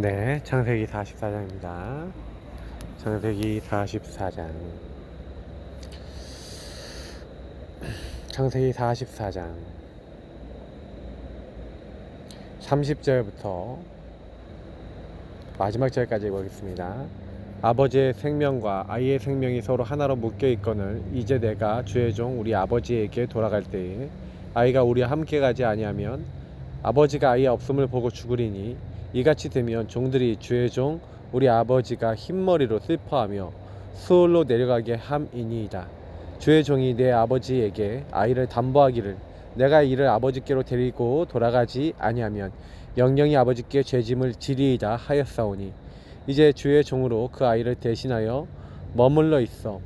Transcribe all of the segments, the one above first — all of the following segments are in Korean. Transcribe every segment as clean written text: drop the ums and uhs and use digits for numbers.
네, 창세기 44장입니다. 창세기 44장. 창세기 44장 30절부터 마지막 절까지 보겠습니다. 아버지의 생명과 아이의 생명이 서로 하나로 묶여 있거늘 이제 내가 주의 종 우리 아버지에게 돌아갈 때에 아이가 우리와 함께 가지 아니하면 아버지가 아이의 없음을 보고 죽으리니 이같이 되면 종들이 주의 종 우리 아버지가 흰머리로 슬퍼하며 수월로 내려가게 함이니이다. 주의 종이 내 아버지에게 아이를 담보하기를 내가 이를 아버지께로 데리고 돌아가지 아니하면 영영이 아버지께 죄짐을 지리이다 하였사오니 이제 주의 종으로 그 아이를 대신하여 머물러 있어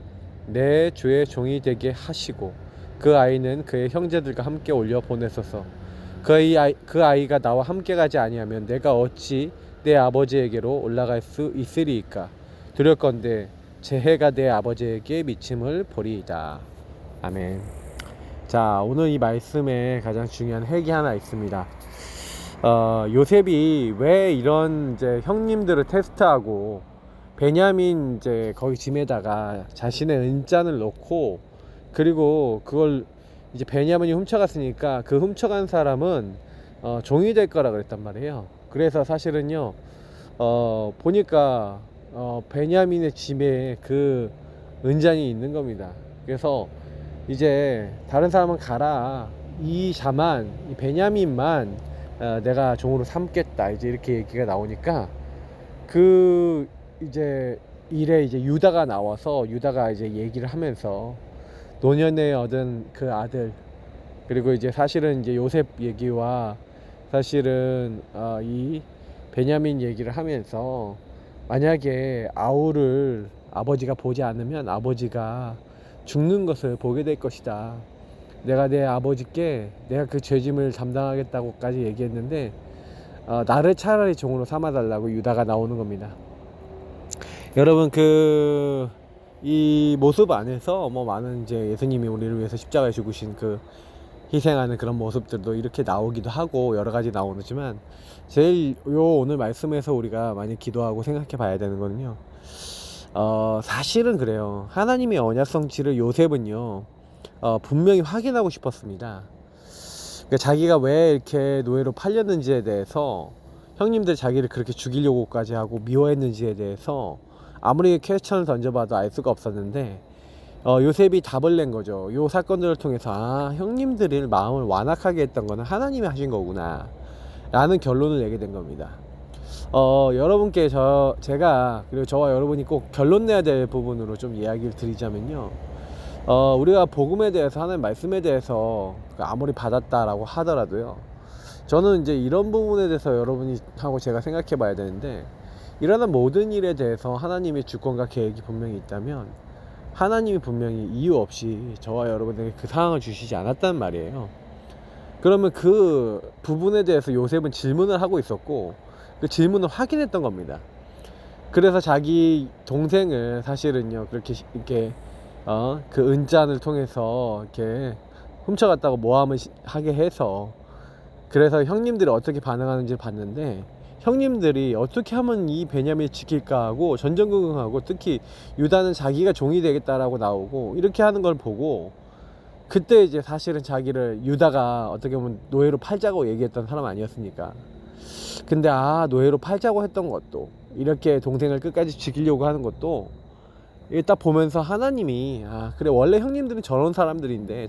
내 주의 종이 되게 하시고 그 아이는 그의 형제들과 함께 올려 보내소서. 그 아이가 나와 함께 가지 아니하면 내가 어찌 내 아버지에게로 올라갈 수 있으리이까. 두렵건대 재해가 내 아버지에게 미침을 보리이다. 아멘. 자, 오늘 이 말씀에 가장 중요한 핵이 하나 있습니다. 요셉이 왜 이런 이제 형님들을 테스트하고 베냐민 이제 거기 짐에다가 자신의 은잔을 넣고 그리고 그걸 이제 베냐민이 훔쳐갔으니까 그 훔쳐간 사람은 종이 될 거라 그랬단 말이에요. 그래서 사실은요 보니까 베냐민의 짐에 그 은잔이 있는 겁니다. 그래서 이제 다른 사람은 가라, 이 베냐민만 내가 종으로 삼겠다, 이제 이렇게 얘기가 나오니까 그 이제 일에 이제 유다가 나와서 유다가 이제 얘기를 하면서 노년에 얻은 그 아들, 그리고 이제 사실은 이제 요셉 얘기와 사실은 이 베냐민 얘기를 하면서 만약에 아우를 아버지가 보지 않으면 아버지가 죽는 것을 보게 될 것이다. 내가 내 아버지께 내가 그 죄짐을 담당하겠다고까지 얘기했는데 나를 차라리 종으로 삼아달라고 유다가 나오는 겁니다. 여러분 이 모습 안에서 뭐 많은 이제 예수님이 우리를 위해서 십자가에 죽으신 그 희생하는 그런 모습들도 이렇게 나오기도 하고 여러 가지 나오지만 제일 오늘 말씀에서 우리가 많이 기도하고 생각해 봐야 되는 거는요. 사실은 그래요. 하나님의 언약 성취를 요셉은요 분명히 확인하고 싶었습니다. 그러니까 자기가 왜 이렇게 노예로 팔렸는지에 대해서, 형님들 자기를 그렇게 죽이려고까지 하고 미워했는지에 대해서 아무리 퀘스천을 던져봐도 알 수가 없었는데 요셉이 답을 낸 거죠. 요 사건들을 통해서 형님들의 마음을 완악하게 했던 거는 하나님이 하신 거구나 라는 결론을 내게 된 겁니다. 여러분께 제가 그리고 저와 여러분이 꼭 결론 내야 될 부분으로 좀 이야기를 드리자면요, 우리가 복음에 대해서, 하나님 말씀에 대해서 아무리 받았다라고 하더라도요, 저는 이제 이런 부분에 대해서 여러분이 하고 제가 생각해 봐야 되는데, 일어난 모든 일에 대해서 하나님의 주권과 계획이 분명히 있다면 하나님이 분명히 이유 없이 저와 여러분에게 그 상황을 주시지 않았단 말이에요. 그러면 그 부분에 대해서 요셉은 질문을 하고 있었고 그 질문을 확인했던 겁니다. 그래서 자기 동생을 사실은요 그렇게 이렇게 그 은잔을 통해서 이렇게 훔쳐갔다고 모함을 하게 해서, 그래서 형님들이 어떻게 반응하는지 봤는데 형님들이 어떻게 하면 이 베냐민을 지킬까 하고 전전긍긍하고, 특히 유다는 자기가 종이 되겠다라고 나오고 이렇게 하는 걸 보고, 그때 이제 사실은 자기를 유다가 어떻게 보면 노예로 팔자고 얘기했던 사람 아니었습니까? 근데 노예로 팔자고 했던 것도, 이렇게 동생을 끝까지 죽이려고 하는 것도 딱 보면서 하나님이 그래, 원래 형님들은 저런 사람들인데,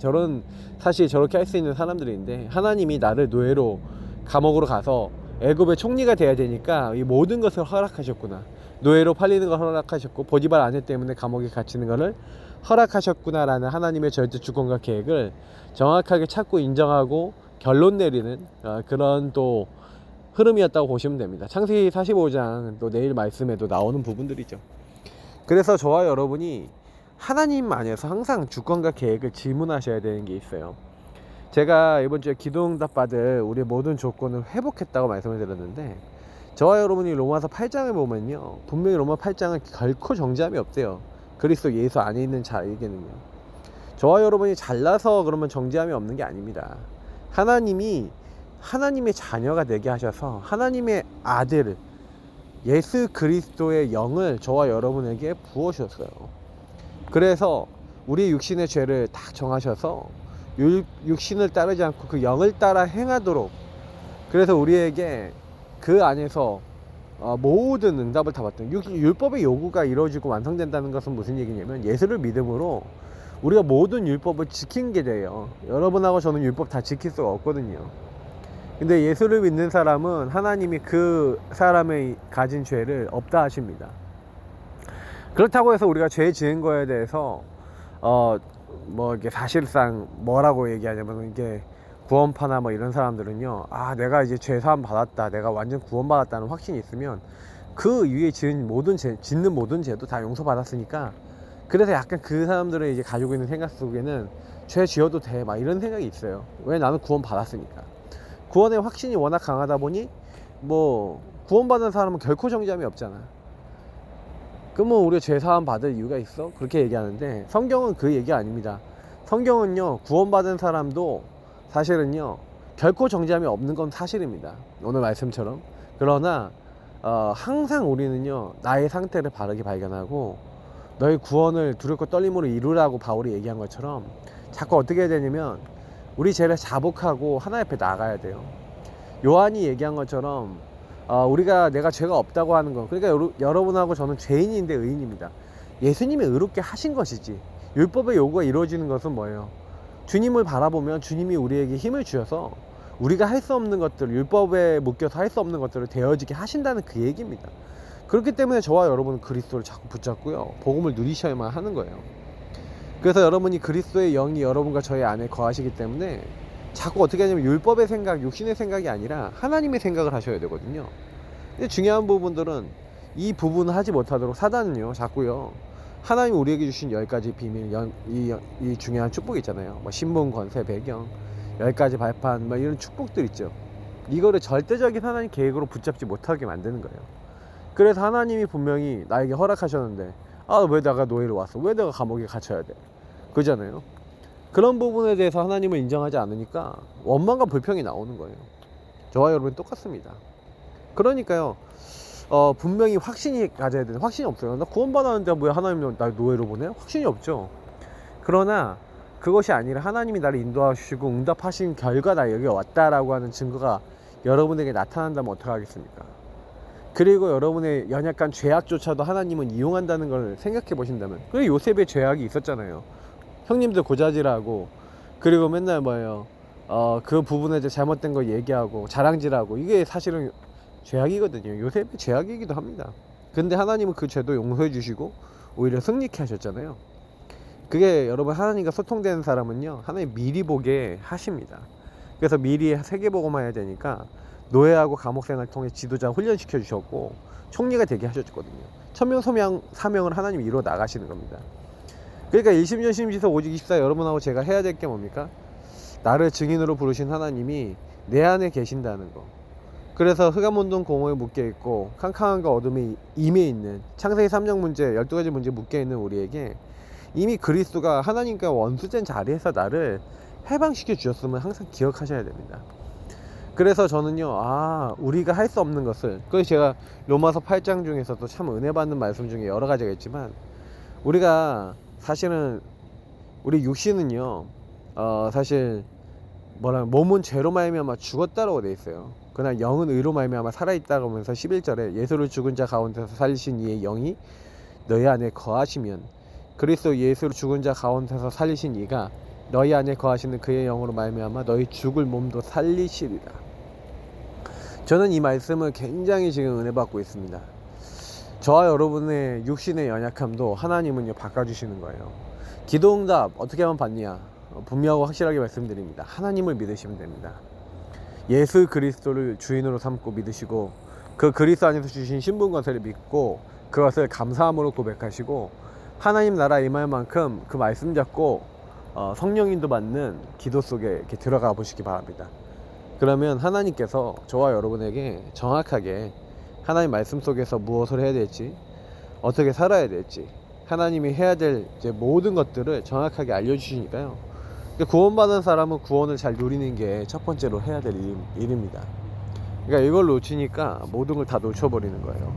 사실 저렇게 할 수 있는 사람들인데 하나님이 나를 노예로 감옥으로 가서 애굽의 총리가 돼야 되니까 이 모든 것을 허락하셨구나, 노예로 팔리는 걸 허락하셨고 포디발 아내 때문에 감옥에 갇히는 것을 허락하셨구나 라는 하나님의 절대 주권과 계획을 정확하게 찾고 인정하고 결론 내리는 그런 또 흐름이었다고 보시면 됩니다. 창세기 45장 또 내일 말씀에도 나오는 부분들이죠. 그래서 저와 여러분이 하나님 안에서 항상 주권과 계획을 질문하셔야 되는 게 있어요. 제가 이번 주에 기도응답 받을 우리의 모든 조건을 회복했다고 말씀을 드렸는데, 저와 여러분이 로마서 8장을 보면요 분명히 로마 8장은 결코 정죄함이 없대요. 그리스도 예수 안에 있는 자에게는요. 저와 여러분이 잘나서 그러면 정죄함이 없는 게 아닙니다. 하나님이 하나님의 자녀가 되게 하셔서 하나님의 아들, 예수 그리스도의 영을 저와 여러분에게 부어주셨어요. 그래서 우리 육신의 죄를 딱 정하셔서 육신을 따르지 않고 그 영을 따라 행하도록, 그래서 우리에게 그 안에서 모든 응답을 다 받던 율법의 요구가 이루어지고 완성된다는 것은 무슨 얘기냐면, 예수를 믿음으로 우리가 모든 율법을 지킨 게 돼요. 여러분하고 저는 율법 다 지킬 수가 없거든요. 근데 예수를 믿는 사람은 하나님이 그 사람의 가진 죄를 없다 하십니다. 그렇다고 해서 우리가 죄 지은 거에 대해서 이게 사실상 뭐라고 얘기하냐면, 이게 구원파나 이런 사람들은요, 내가 이제 죄 사함 받았다, 내가 완전 구원받았다는 확신이 있으면 그 위에 짓는 모든 죄도 다 용서받았으니까, 그래서 약간 그 사람들은 이제 가지고 있는 생각 속에는 죄 지어도 돼 이런 생각이 있어요. 왜? 나는 구원받았으니까. 구원의 확신이 워낙 강하다 보니 구원받은 사람은 결코 정죄함이 없잖아. 그러면 우리가 죄 사함 받을 이유가 있어? 그렇게 얘기하는데, 성경은 그 얘기 아닙니다. 성경은요, 구원받은 사람도 사실은요 결코 정죄함이 없는 건 사실입니다, 오늘 말씀처럼. 그러나 항상 우리는요 나의 상태를 바르게 발견하고 너의 구원을 두렵고 떨림으로 이루라고 바울이 얘기한 것처럼, 자꾸 어떻게 해야 되냐면 우리 죄를 자복하고 하나님 앞에 나가야 돼요. 요한이 얘기한 것처럼 내가 죄가 없다고 하는 건, 그러니까 여러분하고 저는 죄인인데 의인입니다. 예수님이 의롭게 하신 것이지, 율법의 요구가 이루어지는 것은 뭐예요? 주님을 바라보면 주님이 우리에게 힘을 주셔서 우리가 할 수 없는 것들, 율법에 묶여서 할 수 없는 것들을 되어지게 하신다는 그 얘기입니다. 그렇기 때문에 저와 여러분은 그리스도를 자꾸 붙잡고요, 복음을 누리셔야만 하는 거예요. 그래서 여러분이 그리스도의 영이 여러분과 저의 안에 거하시기 때문에 자꾸 어떻게 하냐면 율법의 생각, 육신의 생각이 아니라 하나님의 생각을 하셔야 되거든요. 근데 중요한 부분들은 이 부분을 하지 못하도록 사단은요 자꾸요, 하나님이 우리에게 주신 10가지 비밀, 이 중요한 축복이 있잖아요. 신분, 권세, 배경, 10가지 발판, 이런 축복들 있죠. 이거를 절대적인 하나님 계획으로 붙잡지 못하게 만드는 거예요. 그래서 하나님이 분명히 나에게 허락하셨는데, 왜 내가 노예로 왔어? 왜 내가 감옥에 갇혀야 돼? 그잖아요. 그런 부분에 대해서 하나님을 인정하지 않으니까 원망과 불평이 나오는 거예요. 저와 여러분 똑같습니다. 그러니까요, 분명히 확신이 가져야 되는, 확신이 없어요. 나 구원받았는데 왜 하나님 날 노예로 보내? 확신이 없죠. 그러나 그것이 아니라 하나님이 나를 인도하시고 응답하신 결과 나 여기 왔다라고 하는 증거가 여러분에게 나타난다면 어떡하겠습니까? 그리고 여러분의 연약한 죄악조차도 하나님은 이용한다는 걸 생각해 보신다면, 그리고 요셉의 죄악이 있었잖아요. 형님들 고자질하고, 그리고 맨날 그 부분에 대해 잘못된 거 얘기하고 자랑질하고, 이게 사실은 죄악이거든요. 요셉의 죄악이기도 합니다. 근데 하나님은 그 죄도 용서해 주시고 오히려 승리케 하셨잖아요. 그게 여러분, 하나님과 소통되는 사람은요 하나님 미리 보게 하십니다. 그래서 미리 세계보고만 해야 되니까 노예하고 감옥생활을 통해 지도자 훈련시켜 주셨고 총리가 되게 하셨거든요. 천명사명을 하나님이 이루어 나가시는 겁니다. 그러니까 일심전심지서 오직 24 여러분하고 제가 해야 될 게 뭡니까? 나를 증인으로 부르신 하나님이 내 안에 계신다는 거. 그래서 흑암운동 공허에 묶여있고 캄캄함과 어둠이 임해 있는 창세기 3장 문제, 12가지 문제에 묶여있는 우리에게 이미 그리스도가 하나님과 원수된 자리에서 나를 해방시켜 주셨음을 항상 기억하셔야 됩니다. 그래서 저는요, 우리가 할 수 없는 것을, 그래서 제가 로마서 8장 중에서도 참 은혜 받는 말씀 중에 여러 가지가 있지만, 우리가 사실은 우리 육신은요 사실 몸은 죄로 말미암아 죽었다라고 돼 있어요. 그러나 영은 의로 말미암아 살아있다고 하면서 11절에 예수를 죽은 자 가운데서 살리신 이의 영이 너희 안에 거하시면, 그리스도 예수를 죽은 자 가운데서 살리신 이가 너희 안에 거하시는 그의 영으로 말미암아 너희 죽을 몸도 살리시리라. 저는 이 말씀을 굉장히 지금 은혜 받고 있습니다. 저와 여러분의 육신의 연약함도 하나님은요 바꿔주시는 거예요. 기도응답 어떻게 하면 받냐? 분명하고 확실하게 말씀드립니다. 하나님을 믿으시면 됩니다. 예수 그리스도를 주인으로 삼고 믿으시고, 그 그리스도 안에서 주신 신분 권세를 믿고 그것을 감사함으로 고백하시고, 하나님 나라 임할 만큼 그 말씀 잡고 성령인도 받는 기도 속에 이렇게 들어가 보시기 바랍니다. 그러면 하나님께서 저와 여러분에게 정확하게 하나님 말씀 속에서 무엇을 해야 될지, 어떻게 살아야 될지, 하나님이 해야 될 이제 모든 것들을 정확하게 알려주시니까요. 구원받은 사람은 구원을 잘 누리는 게 첫 번째로 해야 될 일입니다. 그러니까 이걸 놓치니까 모든 걸 다 놓쳐버리는 거예요.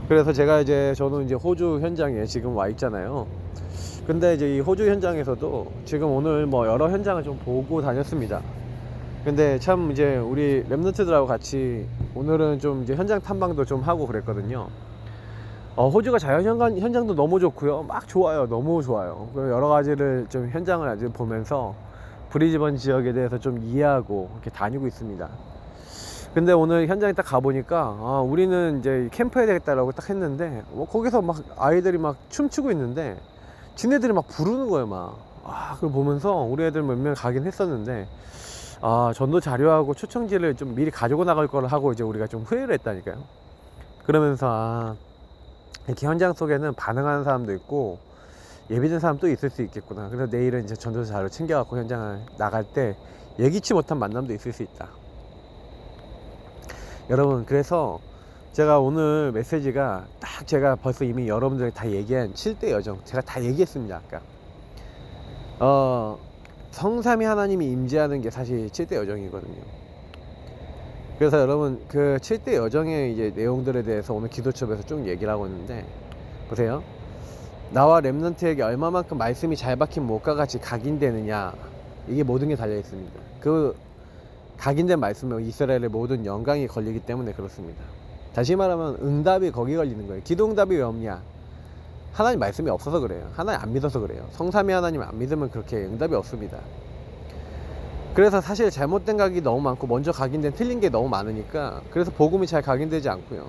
그래서 저는 이제 호주 현장에 지금 와 있잖아요. 근데 이제 이 호주 현장에서도 지금 오늘 뭐 여러 현장을 좀 보고 다녔습니다. 근데 참 이제 우리 랩런트들하고 같이 오늘은 좀 이제 현장 탐방도 좀 하고 그랬거든요. 호주가 현장도 너무 좋고요. 막 좋아요. 너무 좋아요. 여러 가지를 좀 현장을 아주 보면서 브리즈번 지역에 대해서 좀 이해하고 이렇게 다니고 있습니다. 근데 오늘 현장에 딱 가보니까 우리는 이제 캠프해야 되겠다라고 딱 했는데 거기서 막 아이들이 막 춤추고 있는데 지네들이 막 부르는 거예요. 그걸 보면서 우리 애들 몇 명 가긴 했었는데 전도 자료하고 초청지를 좀 미리 가지고 나갈 걸 하고 이제 우리가 좀 후회를 했다니까요. 그러면서 이렇게 현장 속에는 반응하는 사람도 있고 예비된 사람도 있을 수 있겠구나. 그래서 내일은 이제 전도 자료 챙겨갖고 현장을 나갈 때 예기치 못한 만남도 있을 수 있다. 여러분, 그래서 제가 오늘 메시지가 딱 제가 벌써 이미 여러분들에게 다 얘기한 7대 여정 제가 다 얘기했습니다. 아까 성삼위 하나님이 임재하는 게 사실 7대 여정이거든요. 그래서 여러분 그 7대 여정의 이제 내용들에 대해서 오늘 기도첩에서 쭉 얘기를 하고 있는데, 보세요. 나와 렘넌트에게 얼마만큼 말씀이 잘 박힌 못과 같이 각인되느냐, 이게 모든 게 달려 있습니다. 그 각인된 말씀에 이스라엘의 모든 영광이 걸리기 때문에 그렇습니다. 다시 말하면 응답이 거기 걸리는 거예요. 기도 응답이 왜 없냐? 하나님 말씀이 없어서 그래요. 하나님 안 믿어서 그래요. 성삼위 하나님 안 믿으면 그렇게 응답이 없습니다. 그래서 사실 잘못된 각이 너무 많고 먼저 각인된 틀린 게 너무 많으니까, 그래서 복음이 잘 각인되지 않고요.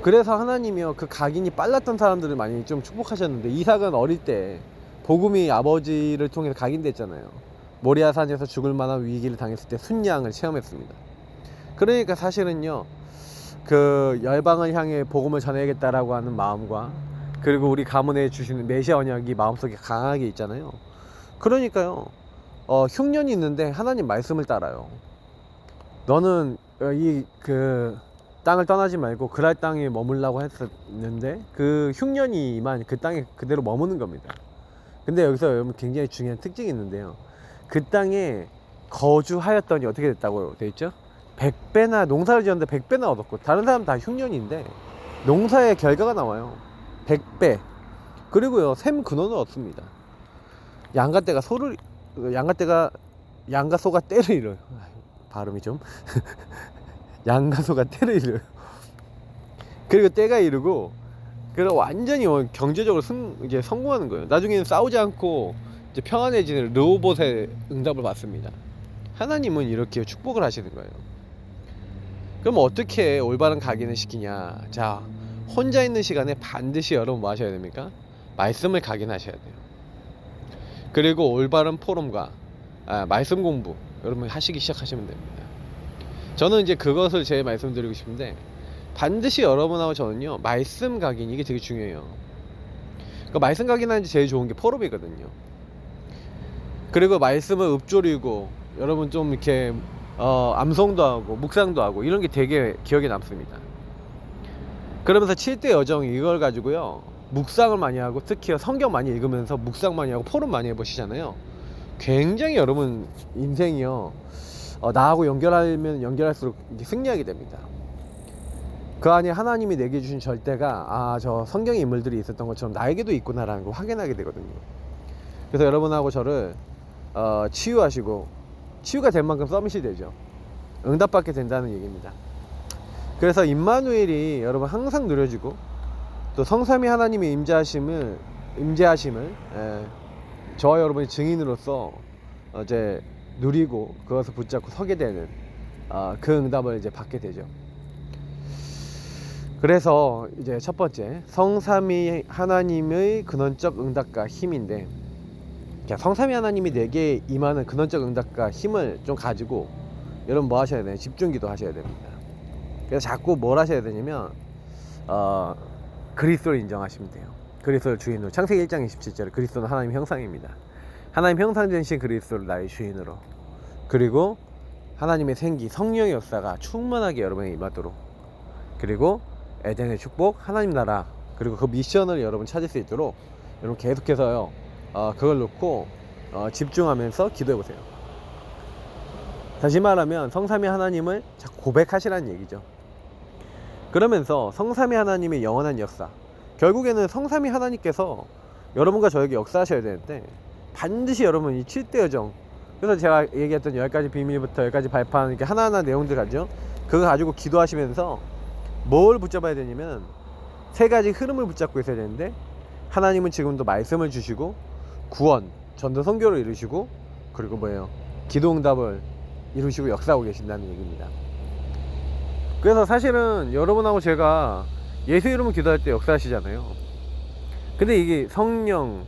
그래서 하나님이요, 그 각인이 빨랐던 사람들을 많이 좀 축복하셨는데, 이삭은 어릴 때 복음이 아버지를 통해서 각인됐잖아요. 모리아 산에서 죽을 만한 위기를 당했을 때 순양을 체험했습니다. 그러니까 사실은요, 그 열방을 향해 복음을 전해야겠다라고 하는 마음과, 그리고 우리 가문에 주시는 메시아 언약이 마음속에 강하게 있잖아요. 그러니까요, 흉년이 있는데 하나님 말씀을 따라요. 너는 그 땅을 떠나지 말고 그랄 땅에 머물라고 했었는데, 그 흉년이만 그 땅에 그대로 머무는 겁니다. 근데 여기서 여러분 굉장히 중요한 특징이 있는데요, 그 땅에 거주하였더니 어떻게 됐다고 돼 있죠? 100배나, 농사를 지었는데 100배나 얻었고, 다른 사람 다 흉년인데 농사의 결과가 나와요. 100배. 그리고요, 샘 근원을 얻습니다. 양가떼가 소가 떼를 이뤄요. 발음이 좀 양과 소가 떼를 이뤄요. 그리고 떼가 이루고, 그리고 완전히 경제적으로 이제 성공하는 거예요. 나중에는 싸우지 않고 이제 평안해지는 르호봇의 응답을 받습니다. 하나님은 이렇게 축복을 하시는 거예요. 그럼 어떻게 올바른 각인을 시키냐? 자, 혼자 있는 시간에 반드시 여러분 뭐 하셔야 됩니까? 말씀을 각인하셔야 돼요. 그리고 올바른 포럼과 말씀 공부 여러분 하시기 시작하시면 됩니다. 저는 이제 그것을 제일 말씀드리고 싶은데, 반드시 여러분하고 저는요, 말씀 각인, 이게 되게 중요해요. 그러니까 말씀 각인하는 게 제일 좋은 게 포럼이거든요. 그리고 말씀을 읊조리고 여러분 좀 이렇게 암송도 하고 묵상도 하고, 이런 게 되게 기억에 남습니다. 그러면서 7대 여정 이걸 가지고요, 묵상을 많이 하고, 특히 성경 많이 읽으면서 묵상 많이 하고 포럼 많이 해보시잖아요. 굉장히 여러분 인생이요, 나하고 연결하면 연결할수록 승리하게 됩니다. 그 안에 하나님이 내게 주신 절대가 저 성경의 인물들이 있었던 것처럼 나에게도 있구나라는 걸 확인하게 되거든요. 그래서 여러분하고 저를 치유하시고, 치유가 된 만큼 서밋이 되죠. 응답받게 된다는 얘기입니다. 그래서 임마누엘이 여러분 항상 누려지고, 또 성삼위 하나님의 임재하심을 저와 여러분의 증인으로서 이제 누리고 그것을 붙잡고 서게 되는 그 응답을 이제 받게 되죠. 그래서 이제 첫 번째, 성삼위 하나님의 근원적 응답과 힘인데, 성삼위 하나님이 내게 임하는 근원적 응답과 힘을 좀 가지고 여러분 뭐 하셔야 돼요? 집중기도 하셔야 됩니다. 그래서 자꾸 뭘 하셔야 되냐면 그리스도를 인정하시면 돼요. 그리스도를 주인으로. 창세기 1장 27절, 그리스도는 하나님의 형상입니다. 하나님 형상되신 그리스도를 나의 주인으로, 그리고 하나님의 생기, 성령의 역사가 충만하게 여러분에게 임하도록, 그리고 에덴의 축복, 하나님 나라, 그리고 그 미션을 여러분 찾을 수 있도록 여러분 계속해서요, 그걸 놓고 집중하면서 기도해 보세요. 다시 말하면 성삼위 하나님을 자꾸 고백하시라는 얘기죠. 그러면서 성삼위 하나님의 영원한 역사, 결국에는 성삼위 하나님께서 여러분과 저에게 역사하셔야 되는데 반드시 여러분 이 7대 여정, 그래서 제가 얘기했던 10가지 비밀부터 10가지 발판, 이렇게 하나하나 내용들 가죠. 그거 가지고 기도하시면서 뭘 붙잡아야 되냐면 3가지 흐름을 붙잡고 있어야 되는데, 하나님은 지금도 말씀을 주시고 구원, 전도 선교를 이루시고, 그리고 뭐예요? 기도 응답을 이루시고 역사하고 계신다는 얘기입니다. 그래서 사실은 여러분하고 제가 예수 이름으로 기도할 때 역사하시잖아요. 근데 이게 성령,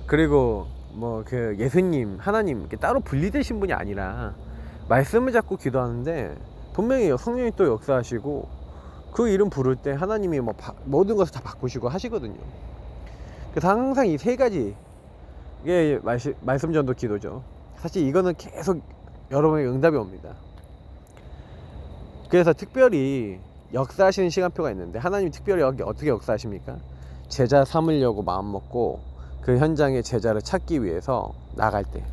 그리고 뭐 그 예수님, 하나님 이렇게 따로 분리되신 분이 아니라 말씀을 잡고 기도하는데, 분명히 성령이 또 역사하시고 그 이름 부를 때 하나님이 뭐 모든 것을 다 바꾸시고 하시거든요. 그래서 항상 이 3가지, 이게 말씀 전도 기도죠. 사실 이거는 계속 여러분에게 응답이 옵니다. 그래서 특별히 역사하시는 시간표가 있는데, 하나님이 특별히 어떻게 역사하십니까? 제자 삼으려고 마음먹고 그 현장에 제자를 찾기 위해서 나갈 때,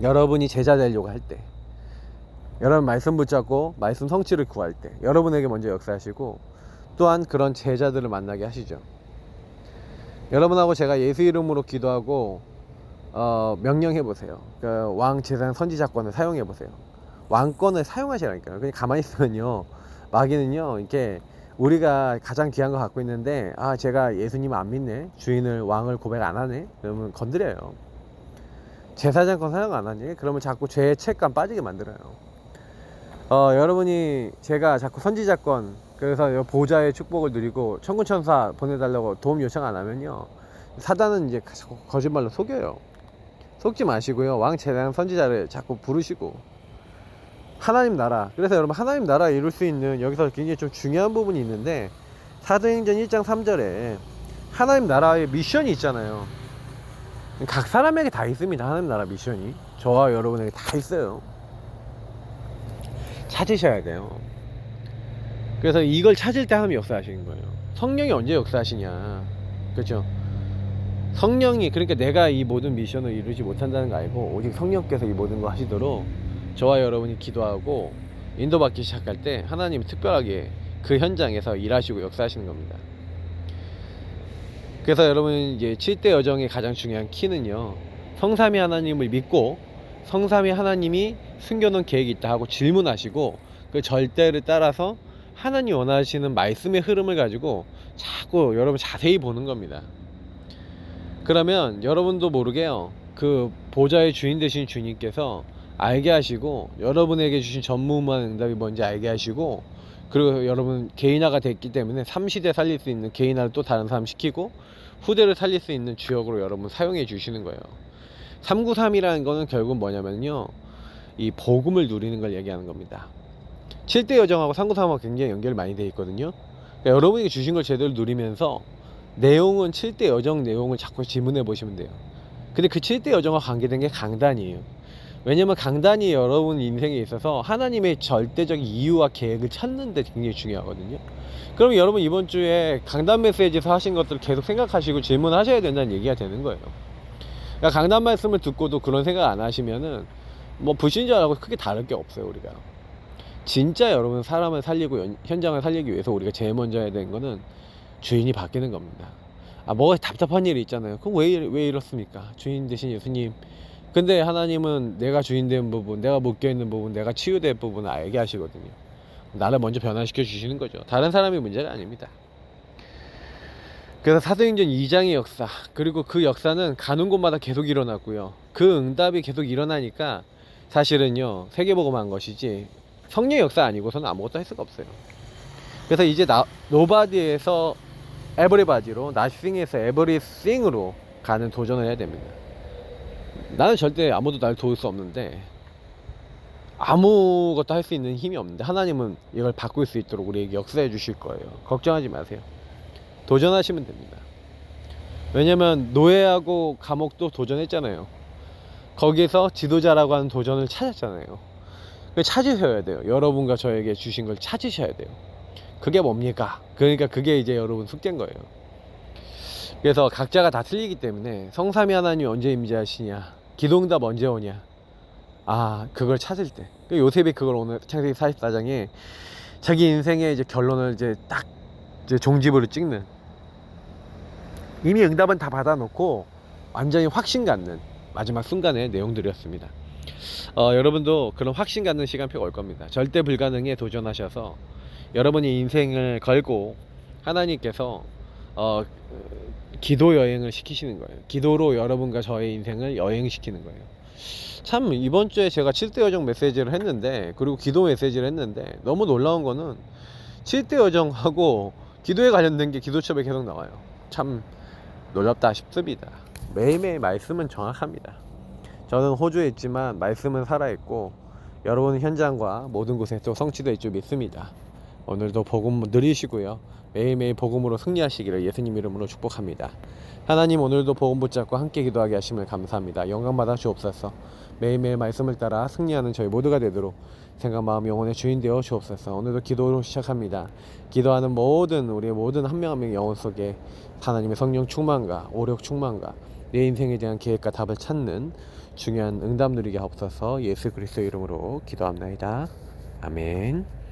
여러분이 제자 되려고 할 때, 여러분 말씀 붙잡고 말씀 성취를 구할 때 여러분에게 먼저 역사하시고, 또한 그런 제자들을 만나게 하시죠. 여러분하고 제가 예수 이름으로 기도하고 명령해보세요. 그 왕, 제사장, 선지자권을 사용해보세요. 왕권을 사용하시라니까요. 그냥 가만히 있으면요, 마귀는요, 이렇게 우리가 가장 귀한 거 갖고 있는데, 아, 제가 예수님 안 믿네, 주인을, 왕을 고백 안 하네, 그러면 건드려요. 제사장권 사용 안 하니? 그러면 자꾸 죄의 책감 빠지게 만들어요. 여러분이 제가 자꾸 선지자권, 그래서 보좌의 축복을 누리고 천군천사 보내달라고 도움 요청 안 하면요, 사단은 이제 거짓말로 속여요. 속지 마시고요, 왕, 제사장, 선지자를 자꾸 부르시고 하나님 나라. 그래서 여러분, 하나님 나라 이룰 수 있는, 여기서 굉장히 좀 중요한 부분이 있는데, 사도행전 1장 3절에 하나님 나라의 미션이 있잖아요. 각 사람에게 다 있습니다. 하나님 나라 미션이 저와 여러분에게 다 있어요. 찾으셔야 돼요. 그래서 이걸 찾을 때 하나님이 역사하시는 거예요. 성령이 언제 역사하시냐, 그렇죠? 성령이, 그러니까 내가 이 모든 미션을 이루지 못한다는 거 알고 오직 성령께서 이 모든 거 하시도록 저와 여러분이 기도하고 인도받기 시작할 때 하나님이 특별하게 그 현장에서 일하시고 역사하시는 겁니다. 그래서 여러분, 이제 7대 여정의 가장 중요한 키는요, 성삼위 하나님을 믿고 성삼위 하나님이 숨겨놓은 계획이 있다 하고 질문하시고, 그 절대를 따라서 하나님 원하시는 말씀의 흐름을 가지고 자꾸 여러분 자세히 보는 겁니다. 그러면 여러분도 모르게요, 그 보좌의 주인 되신 주님께서 알게 하시고, 여러분에게 주신 전무후무한 응답이 뭔지 알게 하시고, 그리고 여러분 개인화가 됐기 때문에 3시대 살릴 수 있는 개인화를 또 다른 사람 시키고, 후대를 살릴 수 있는 주역으로 여러분 사용해 주시는 거예요. 393이라는 거는 결국 뭐냐면요, 이 복음을 누리는 걸 얘기하는 겁니다. 7대 여정하고 393하고 굉장히 연결이 많이 되어 있거든요. 그러니까 여러분이 주신 걸 제대로 누리면서 내용은 7대 여정 내용을 자꾸 질문해 보시면 돼요. 근데 그 7대 여정과 관계된 게 강단이에요. 왜냐면 강단이 여러분 인생에 있어서 하나님의 절대적 이유와 계획을 찾는 데 굉장히 중요하거든요. 그럼 여러분 이번 주에 강단 메시지에서 하신 것들을 계속 생각하시고 질문하셔야 된다는 얘기가 되는 거예요. 그러니까 강단 말씀을 듣고도 그런 생각 안 하시면은 뭐 불신자하고 크게 다를 게 없어요. 우리가 진짜 여러분 사람을 살리고 현장을 살리기 위해서 우리가 제일 먼저 해야 되는 거는 주인이 바뀌는 겁니다. 아, 뭐가 답답한 일이 있잖아요. 그럼 왜 이렇습니까? 주인 대신 예수님. 근데 하나님은 내가 주인 된 부분, 내가 묶여있는 부분, 내가 치유될 부분을 알게 하시거든요. 나를 먼저 변화시켜 주시는 거죠. 다른 사람의 문제가 아닙니다. 그래서 사도행전 2장의 역사, 그리고 그 역사는 가는 곳마다 계속 일어났고요. 그 응답이 계속 일어나니까 사실은요, 세계복음한 것이지 성령의 역사 아니고서는 아무것도 할 수가 없어요. 그래서 이제 노바디에서 에브리바디로, 나싱에서 에브리싱으로 가는 도전을 해야 됩니다. 나는 절대 아무도 날 도울 수 없는데, 아무것도 할 수 있는 힘이 없는데 하나님은 이걸 바꿀 수 있도록 우리에게 역사해 주실 거예요. 걱정하지 마세요. 도전하시면 됩니다. 왜냐면 노예하고 감옥도 도전했잖아요. 거기에서 지도자라고 하는 도전을 찾았잖아요. 찾으셔야 돼요. 여러분과 저에게 주신 걸 찾으셔야 돼요. 그게 뭡니까? 그러니까 그게 이제 여러분 숙제인 거예요. 그래서 각자가 다 틀리기 때문에 성삼위 하나님이 언제 임재하시냐, 기도응답 언제 오냐, 그걸 찾을 때. 요셉이 그걸 오늘 창세기 44장에 자기 인생의 이제 결론을 이제 딱 이제 종지부를 찍는, 이미 응답은 다 받아놓고 완전히 확신 갖는 마지막 순간의 내용들이었습니다. 여러분도 그런 확신 갖는 시간표가 올 겁니다. 절대 불가능에 도전하셔서 여러분이 인생을 걸고 하나님께서 기도 여행을 시키시는 거예요. 기도로 여러분과 저의 인생을 여행시키는 거예요. 참 이번 주에 제가 7대 여정 메시지를 했는데, 그리고 기도 메시지를 했는데, 너무 놀라운 거는 7대 여정하고 기도에 관련된 게 기도첩에 계속 나와요. 참 놀랍다 싶습니다. 매일매일 말씀은 정확합니다. 저는 호주에 있지만 말씀은 살아있고 여러분은 현장과 모든 곳에 또 성취될 줄 믿습니다. 오늘도 복음 누리시고요, 매일매일 복음으로 승리하시기를 예수님 이름으로 축복합니다. 하나님, 오늘도 복음 붙잡고 함께 기도하게 하심을 감사합니다. 영광받아 주옵소서. 매일매일 말씀을 따라 승리하는 저희 모두가 되도록 생각, 마음, 영혼의 주인 되어 주옵소서. 오늘도 기도로 시작합니다. 기도하는 모든 우리의 모든 한 명 한 명 영혼 속에 하나님의 성령 충만과 오력 충만과 내 인생에 대한 계획과 답을 찾는 중요한 응답 누리게 하옵소서. 예수 그리스도 이름으로 기도합나이다. 아멘.